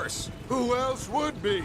course. Who else would be?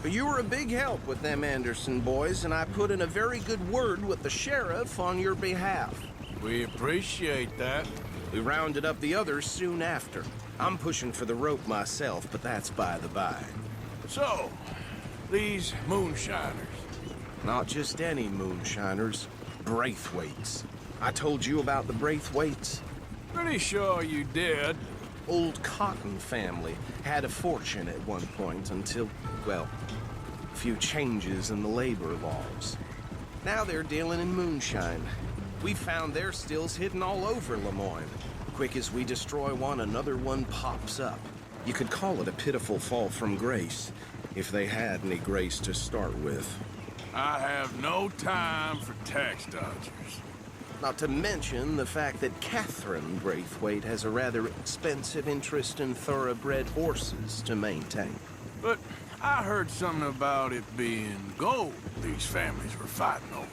You were a big help with them Anderson boys, and I put in a very good word with the sheriff on your behalf. We appreciate that. We rounded up the others soon after. I'm pushing for the rope myself, but that's by the by. So, these moonshiners. Not just any moonshiners. Braithwaites. I told you about the Braithwaites? Pretty sure you did. Old Cotton family had a fortune at one point until, well, a few changes in the labor laws. Now they're dealing in moonshine. We found their stills hidden all over Lemoyne. Quick as we destroy one, another one pops up. You could call it a pitiful fall from grace, if they had any grace to start with. I have no time for tax dodgers. Not to mention the fact that Catherine Braithwaite has a rather expensive interest in thoroughbred horses to maintain. But I heard something about it being gold these families were fighting over.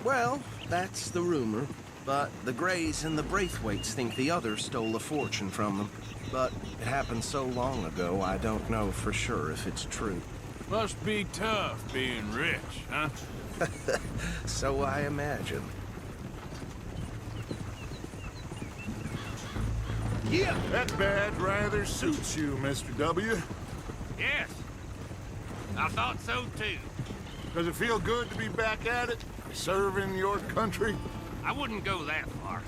Well, that's the rumor. But the Greys and the Braithwaites think the other stole a fortune from them. But it happened so long ago, I don't know for sure if it's true. Must be tough being rich, huh? So I imagine. Yeah, that badge rather suits you, Mr. W. Yes. I thought so, too. Does it feel good to be back at it? Serving your country? I wouldn't go that far.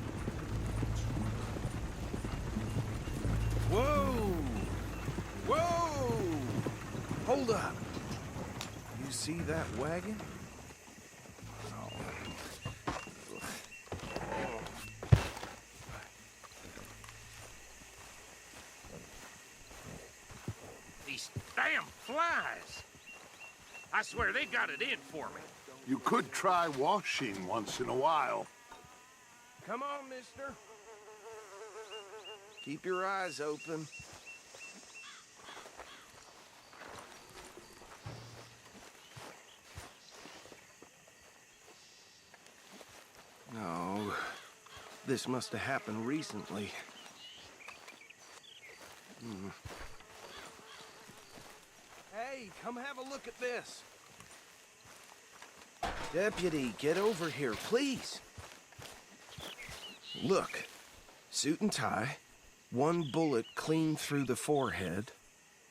Whoa! Whoa! Hold up. You see that wagon? These damn flies. I swear they got it in for me. You could try washing once in a while. Come on, mister. Keep your eyes open. No, this must have happened recently. Hey, come have a look at this. Deputy, get over here, please. Look, suit and tie, one bullet clean through the forehead.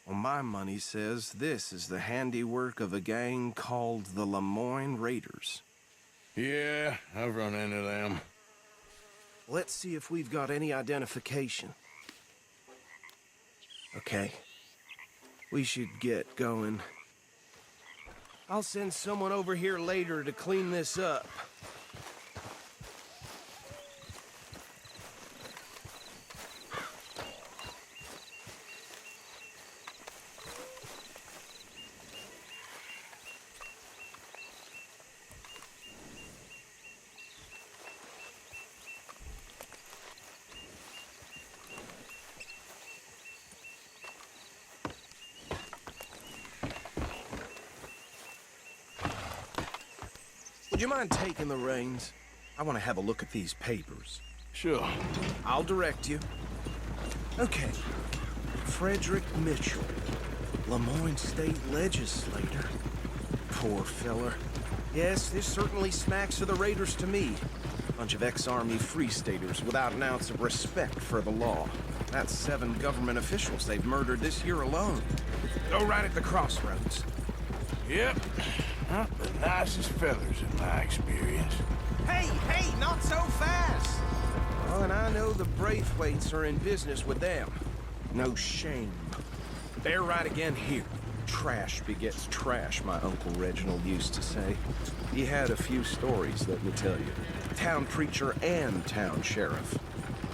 Well, my money says this is the handiwork of a gang called the Lemoyne Raiders. Yeah, I've run into them. Let's see if we've got any identification. Okay. We should get going. I'll send someone over here later to clean this up. Would you mind taking the reins? I want to have a look at these papers. Sure. I'll direct you. Okay. Frederick Mitchell, Lemoyne State Legislator. Poor feller. Yes, this certainly smacks of the Raiders to me. Bunch of ex-Army Free Staters without an ounce of respect for the law. That's 7 government officials they've murdered this year alone. Go right at the crossroads. Yep. Not the nicest fellas in my experience. Hey, hey, not so fast! Oh, and I know the Braithwaites are in business with them. No shame. They're right again here. Trash begets trash, my Uncle Reginald used to say. He had a few stories, let me tell you. Town preacher and town sheriff.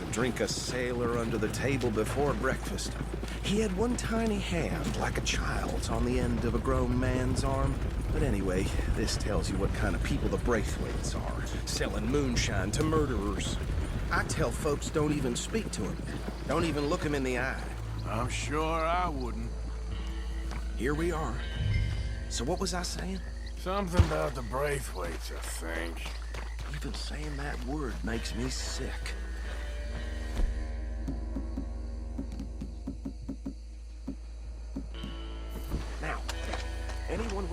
Would drink a sailor under the table before breakfast. He had one tiny hand, like a child's, on the end of a grown man's arm. But anyway, this tells you what kind of people the Braithwaites are. Selling moonshine to murderers. I tell folks don't even speak to him. Don't even look him in the eye. I'm sure I wouldn't. Here we are. So what was I saying? Something about the Braithwaites, I think. Even saying that word makes me sick.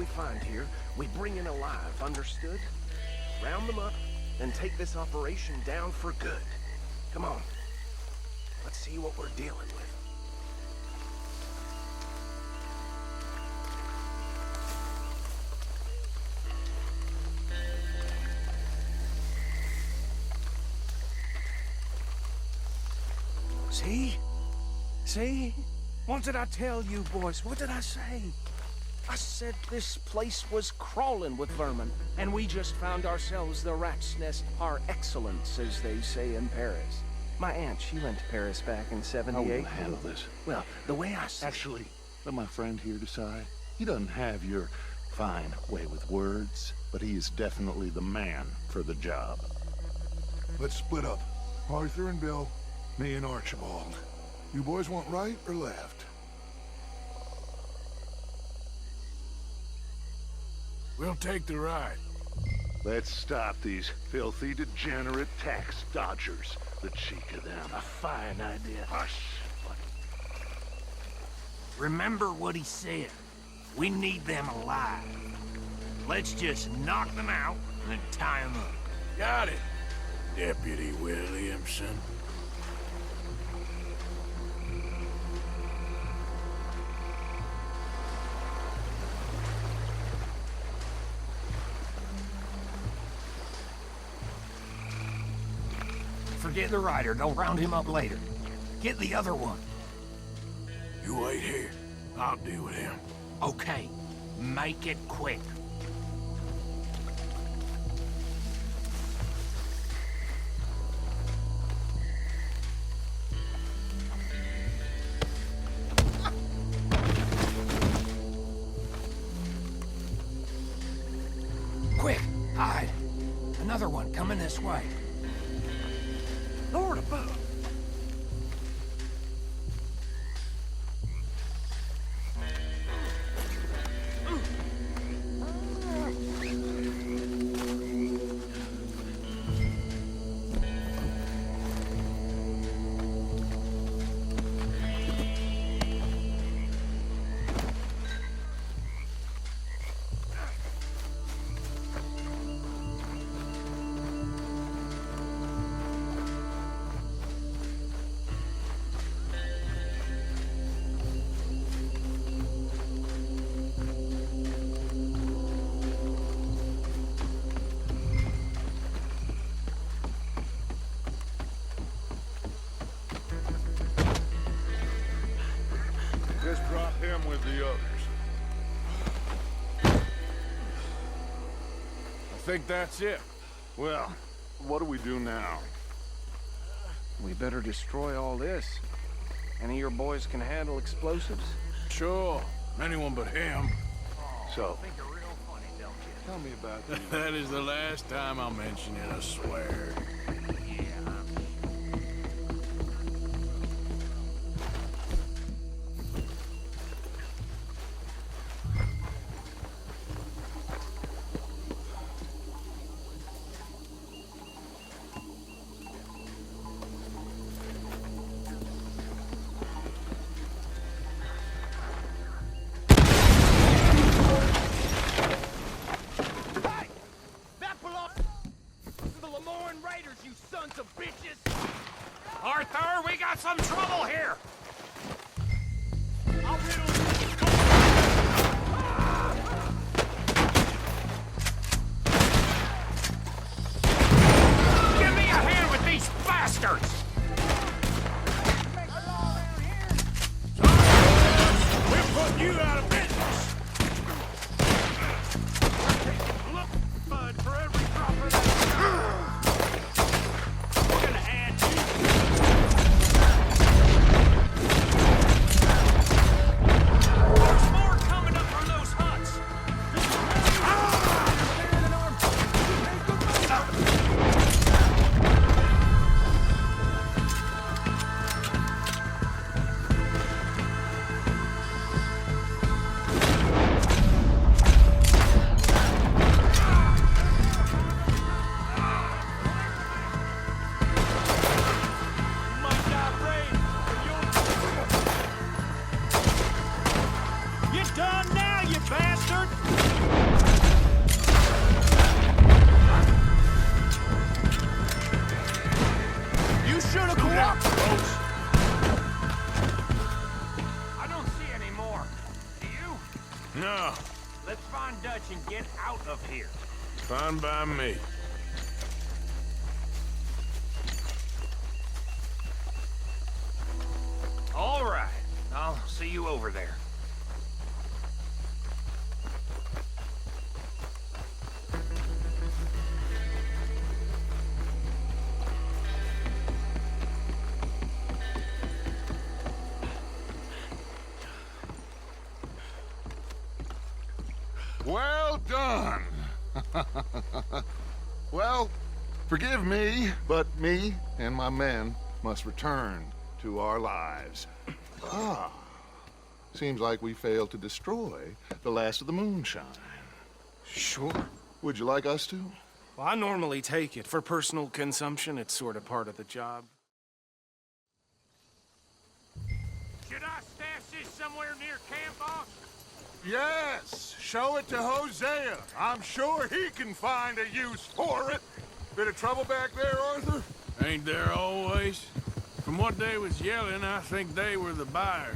we find here, we bring in alive, understood? Round them up, and take this operation down for good. Come on. Let's see what we're dealing with. See? See? What did I tell you, boys? What did I say? I said this place was crawling with vermin, and we just found ourselves the rat's nest par excellence, as they say in Paris. My aunt, she went to Paris back in How will '78. you handle this? Well, the way I see Actually, let my friend here decide. He doesn't have your fine way with words, but he is definitely the man for the job. Let's split up. Arthur and Bill, me and Archibald. You boys want right or left? We'll take the ride. Let's stop these filthy, degenerate tax dodgers. The cheek of them. A fine idea. Hush. Remember what he said. We need them alive. Let's just knock them out and tie them up. Got it, Deputy Williamson. Forget the rider. Go round him up later. Get the other one. You wait here. I'll deal with him. Okay. Make it quick. Quick, hide. Another one coming this way. Lord above. Just drop him with the others. I think that's it. Well, what do we do now? We better destroy all this. Any of your boys can handle explosives? Sure. Anyone but him. So, Think you're real funny, don't you? tell me about the... That is the last time I'll mention it, I swear. Arthur, we got some trouble here! I'll riddle Give me a hand with these bastards! We're putting you out of business! Look, bud, for every drop of that... We're gonna add you. There's more coming up from those huts. Might not rain, but you done now, you bastard! No, Let's find Dutch and get out of here. fine by me. All right. I'll see you over there. Well done. Well, forgive me, but me and my men must return to our lives. Ah, seems like we failed to destroy the last of the moonshine. Sure. Would you like us to? Well, I normally take it. For personal consumption, it's sort of part of the job. Should I stash this somewhere near camp, boss? Yes, show it to Hosea. I'm sure he can find a use for it. Bit of trouble back there, Arthur? Ain't there always? From what they was yelling, I think they were the buyers.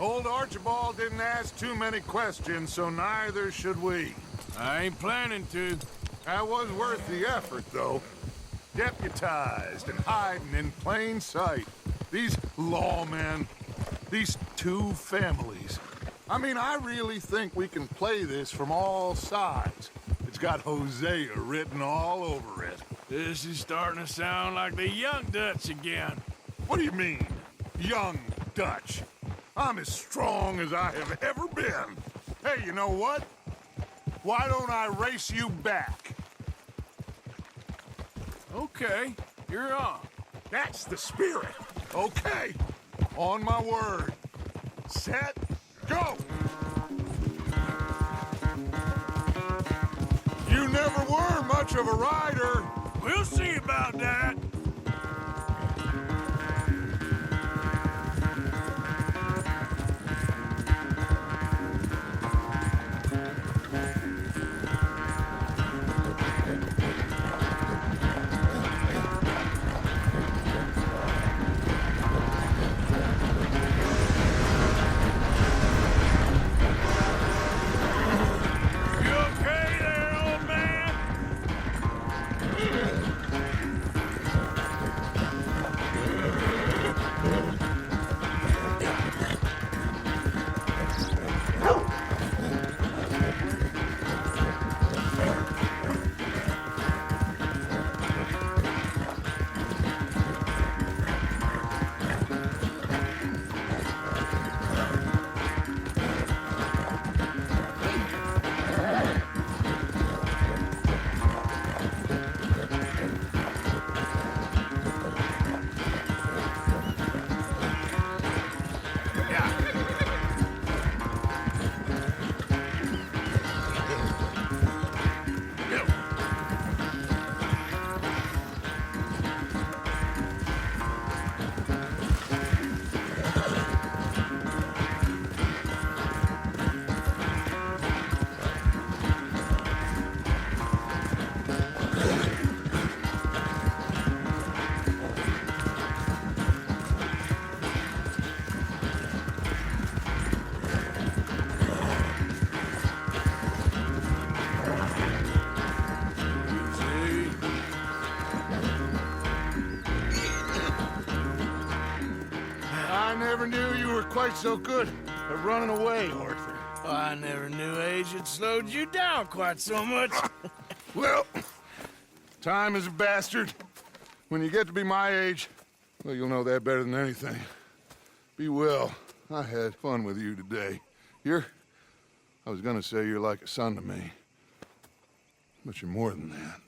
Old Archibald didn't ask too many questions, so neither should we. I ain't planning to. That was worth the effort, though. Deputized and hiding in plain sight. These lawmen, these two families. I mean, I really think we can play this from all sides. It's got Hosea written all over it. This is starting to sound like the young Dutch again. What do you mean, young Dutch? I'm as strong as I have ever been. Hey, you know what? Why don't I race you back? Okay, you're on. That's the spirit. Okay, on my word. Set, go! You never were much of a rider. We'll see about that. You okay there, old man? I never knew you were quite so good at running away, Arthur. I never knew age had slowed you down quite so much. Well, time is a bastard. When you get to be my age, well, you'll know that better than anything. Be well. I had fun with you today. I was gonna say you're like a son to me. But you're more than that.